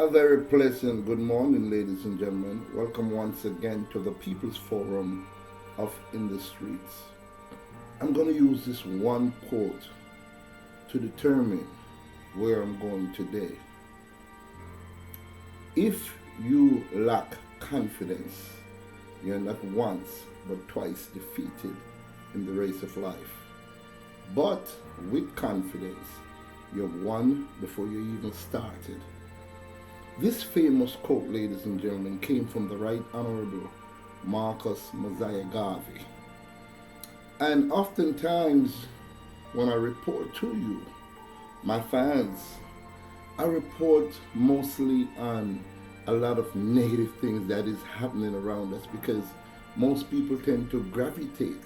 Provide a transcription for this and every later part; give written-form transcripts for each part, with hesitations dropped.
A very pleasant good morning, ladies and gentlemen. Welcome once again to the People's Forum of In the Streets. I'm going to use this one quote to determine where I'm going today. If you lack confidence, you're not once but twice defeated in the race of life. But with confidence, you've won before you even started. This famous quote, ladies and gentlemen, came from the Right Honorable Marcus Mosiah Garvey. And oftentimes, when I report to you, my fans, I report mostly on a lot of negative things that is happening around us because most people tend to gravitate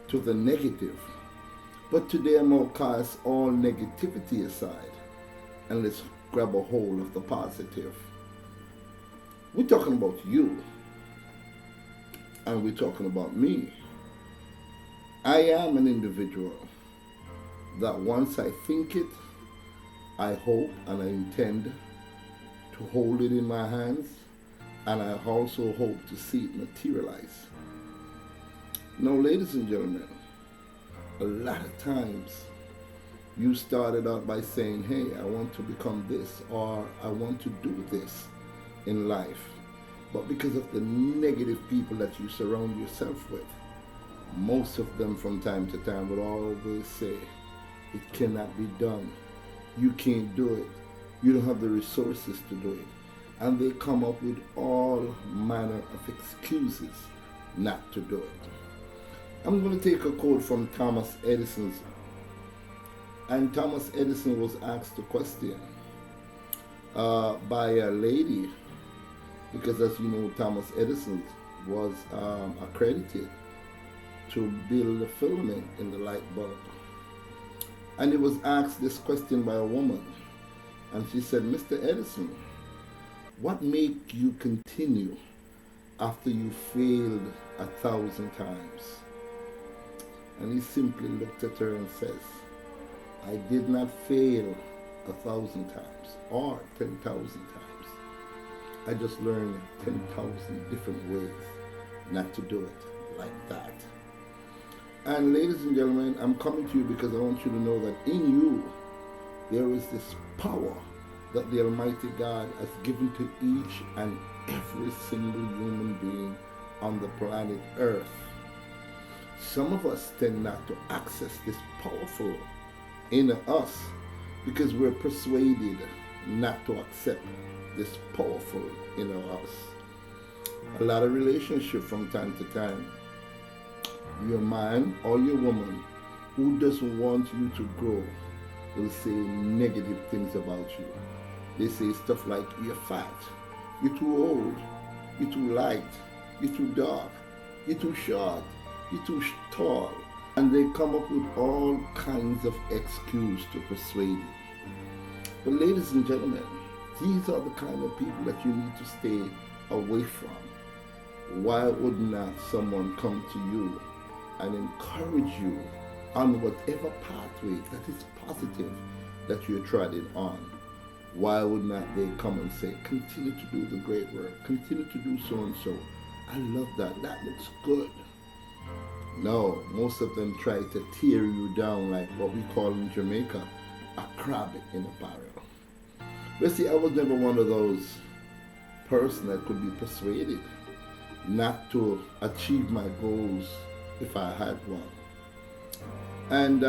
to the negative. But today I'm going to cast all negativity aside and let's grab a hold of the positive. We're talking about you and we're talking about me. I am an individual that once I think it, I hope and I intend to hold it in my hands, and I also hope to see it materialize. Now, ladies and gentlemen, a lot of times you started out by saying, hey, I want to become this, or I want to do this in life. But because of the negative people that you surround yourself with, most of them from time to time would always say, it cannot be done. You can't do it. You don't have the resources to do it. And they come up with all manner of excuses not to do it. I'm going to take a quote from Thomas Edison's. And Thomas Edison was asked a question by a lady, because as you know, Thomas Edison was accredited to build a filament in the light bulb. And he was asked this question by a woman. And she said, Mr. Edison, what made you continue after you failed 1,000 times? And he simply looked at her and says, I did not fail 1,000 times or 10,000 times. I just learned 10,000 different ways not to do it like that. And ladies and gentlemen, I'm coming to you because I want you to know that in you, there is this power that the Almighty God has given to each and every single human being on the planet Earth. Some of us tend not to access this powerful inner us because we're persuaded not to accept this powerful inner us. A lot of relationships from time to time, your man or your woman who doesn't want you to grow will say negative things about you. They say stuff like, you're fat, you're too old, you're too light, you're too dark, you're too short, you're too tall. And they come up with all kinds of excuses to persuade you. But ladies and gentlemen, these are the kind of people that you need to stay away from. Why would not someone come to you and encourage you on whatever pathway that is positive that you're treading on? Why would not they come and say, continue to do the great work, continue to do so and so. I love that, that looks good. No, most of them try to tear you down like what we call in Jamaica, a crab in a barrel. But see, I was never one of those person that could be persuaded not to achieve my goals if I had one. And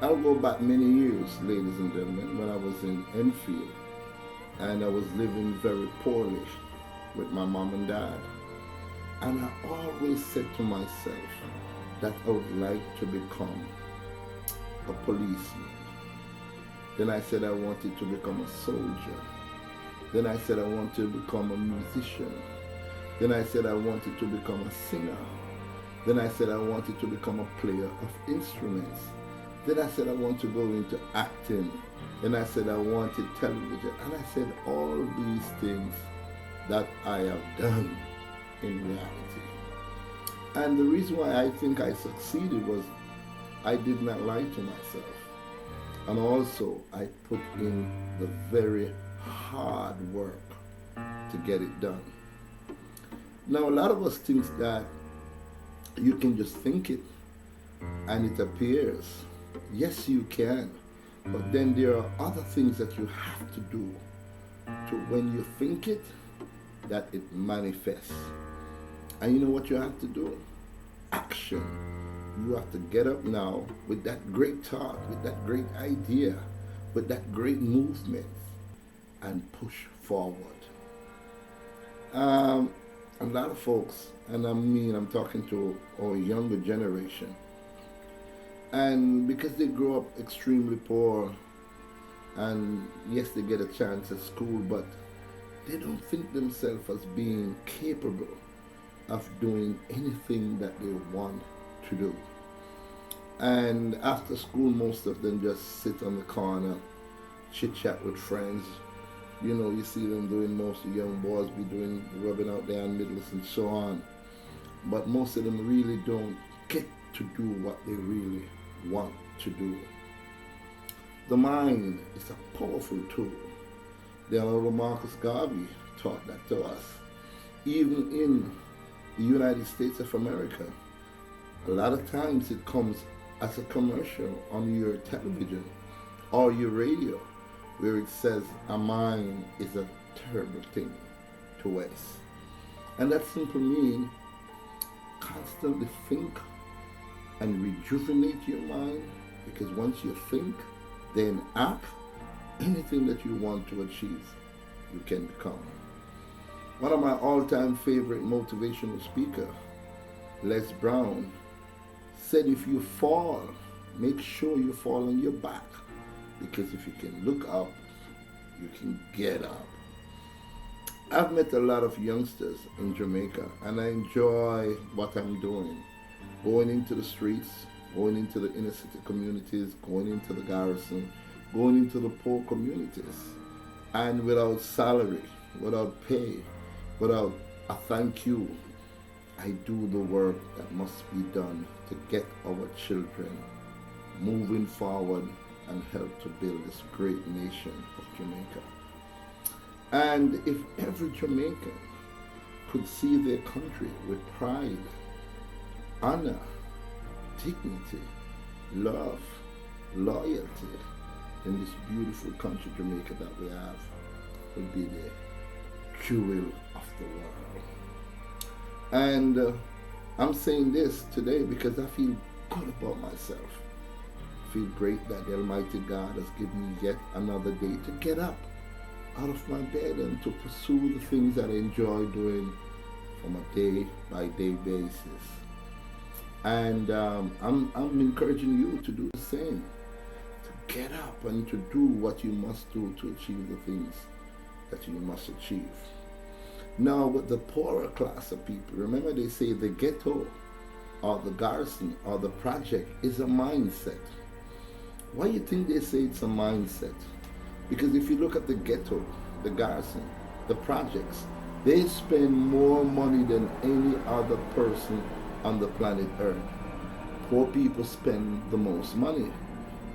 I'll go back many years, ladies and gentlemen, when I was in Enfield and I was living very poorly with my mom and dad. And I always said to myself that I would like to become a policeman. Then I said I wanted to become a soldier. Then I said I wanted to become a musician. Then I said I wanted to become a singer. Then I said I wanted to become a player of instruments. Then I said I want to go into acting. Then I said I wanted television. And I said all of these things that I have done in reality. And the reason why I think I succeeded was I did not lie to myself. And also I put in the very hard work to get it done. Now, a lot of us think that you can just think it and it appears. Yes, you can. But then there are other things that you have to do to when you think it, that it manifests. And you know what you have to do? Action. You have to get up now with that great thought, with that great idea, with that great movement, and push forward. Um, a lot of folks, and I'm talking to our younger generation, and because they grow up extremely poor, and yes, they get a chance at school, but they don't think themselves as being capable of doing anything that they want to do. And after school, most of them just sit on the corner, chit chat with friends. You know, you see them doing, most of the young boys be doing, rubbing out their middles and so on. But most of them really don't get to do what they really want to do. The mind is a powerful tool. The Honorable Marcus Garvey taught that to us. Even in the United States of America, a lot of times it comes as a commercial on your television or your radio, where it says a mind is a terrible thing to waste. And that simply means constantly think and rejuvenate your mind, because once you think, then act, anything that you want to achieve, you can become. One of my all-time favorite motivational speaker, Les Brown, said if you fall, make sure you fall on your back, because if you can look up, you can get up. I've met a lot of youngsters in Jamaica, and I enjoy what I'm doing. Going into the streets, going into the inner city communities, going into the garrison, going into the poor communities, and without salary, without pay, without a thank you, I do the work that must be done to get our children moving forward and help to build this great nation of Jamaica. And if every Jamaican could see their country with pride, honor, dignity, love, loyalty, then this beautiful country, Jamaica, that we have would be the jewel of the world. And I'm saying this today because I feel good about myself. I feel great that the Almighty God has given me yet another day to get up out of my bed and to pursue the things that I enjoy doing on a day-by-day basis. And I'm encouraging you to do the same, to get up and to do what you must do to achieve the things that you must achieve. Now, with the poorer class of people, remember they say the ghetto or the garrison or the project is a mindset. Why do you think they say it's a mindset? Because if you look at the ghetto, the garrison, the projects, they spend more money than any other person on the planet Earth. Poor people spend the most money.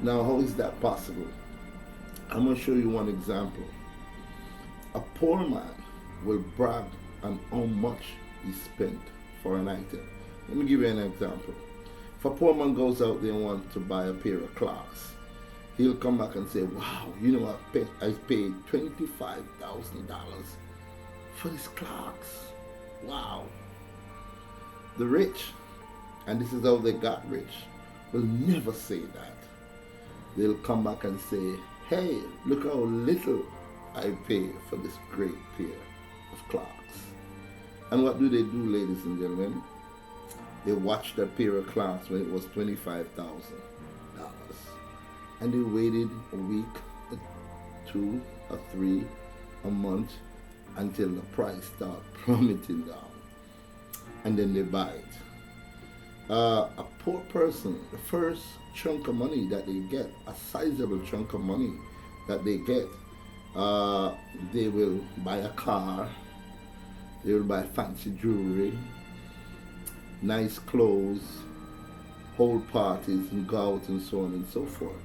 Now, how is that possible? I'm going to show you one example. A poor man will brag on how much he spent for an item. Let me give you an example. If a poor man goes out there and wants to buy a pair of clocks, he'll come back and say, wow, you know, I paid $25,000 for these clocks. Wow. The rich, and this is how they got rich, will never say that. They'll come back and say, hey, look how little I pay for this great pair of clocks. And what do they do, ladies and gentlemen? They watched that pair of clocks when it was $25,000. And they waited a week, two, or three, a month, until the price started plummeting down. And then they buy it. A poor person, the first chunk of money that they get, a sizable chunk of money that they get, they will buy a car, they will buy fancy jewelry, nice clothes, hold parties and go out and so on and so forth.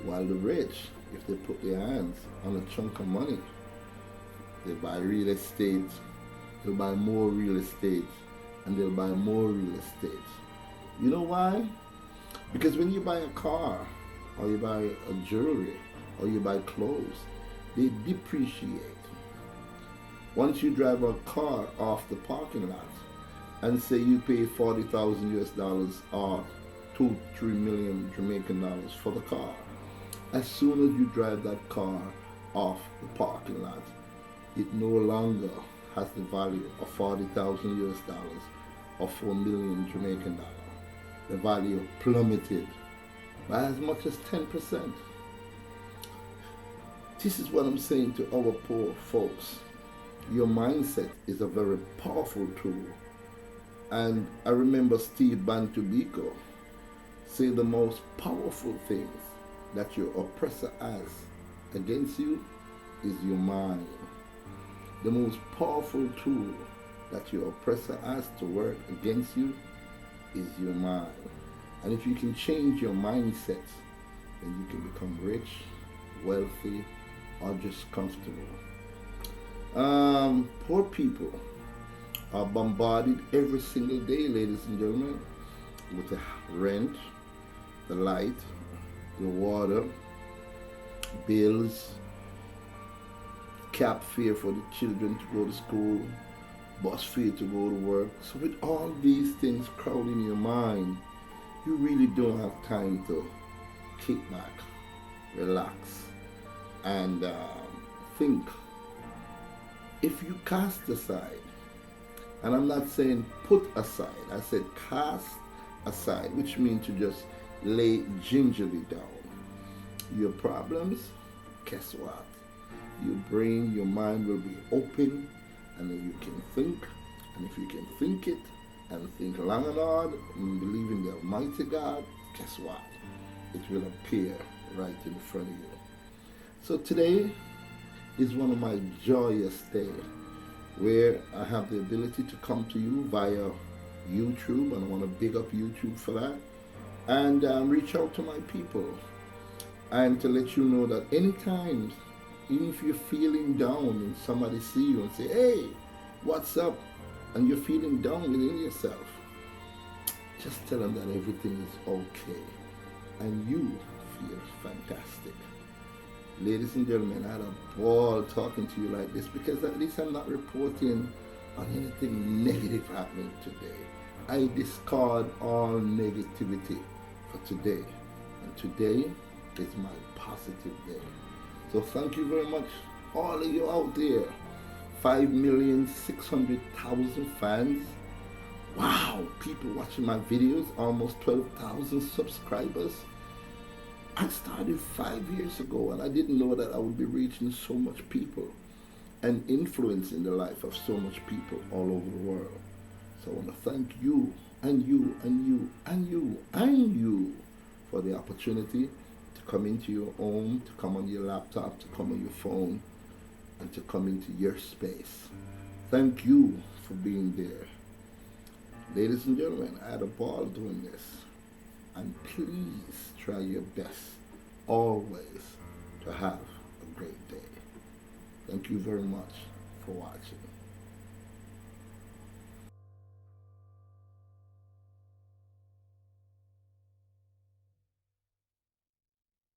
While the rich, if they put their hands on a chunk of money, they buy real estate, they'll buy more real estate, and they'll buy more real estate. You know why? Because when you buy a car, or you buy a jewelry, or you buy clothes, they depreciate. Once you drive a car off the parking lot and say you pay 40,000 US dollars or 2-3 million Jamaican dollars for the car, as soon as you drive that car off the parking lot, it no longer has the value of 40,000 US dollars or 4 million Jamaican dollars. The value plummeted by as much as 10%. This is what I'm saying to our poor folks. Your mindset is a very powerful tool. And I remember Steve Bantu Biko say the most powerful things that your oppressor has against you is your mind. The most powerful tool that your oppressor has to work against you is your mind. And if you can change your mindset, then you can become rich, wealthy, or just comfortable. Poor people are bombarded every single day, ladies and gentlemen, with the rent, the light, the water, bills, cab fare for the children to go to school, bus fare to go to work. So with all these things crowding your mind, you really don't have time to kick back, relax, and think. If you cast aside, and I'm not saying put aside, I said cast aside, which means to just lay gingerly down your problems, guess what? Your brain, your mind will be open, and then you can think. And if you can think it and think long and hard and believe in the Almighty God, guess what? It will appear right in front of you. So today is one of my joyous days where I have the ability to come to you via YouTube, and I want to big up YouTube for that, and reach out to my people and to let you know that anytime, even if you're feeling down and somebody see you and say, hey, what's up? And you're feeling down within yourself, just tell them that everything is okay and you feel fantastic. Ladies and gentlemen, I had a ball talking to you like this because at least I'm not reporting on anything negative happening today. I discard all negativity for today. And today is my positive day. So thank you very much, all of you out there. 5,600,000 fans. Wow, people watching my videos, almost 12,000 subscribers. I started 5 years ago and I didn't know that I would be reaching so much people and influencing the life of so much people all over the world. So I want to thank you and you and you and you and you for the opportunity to come into your home, to come on your laptop, to come on your phone, and to come into your space. Thank you for being there. Ladies and gentlemen, I had a ball doing this. And please try your best always to have a great day. Thank you very much for watching.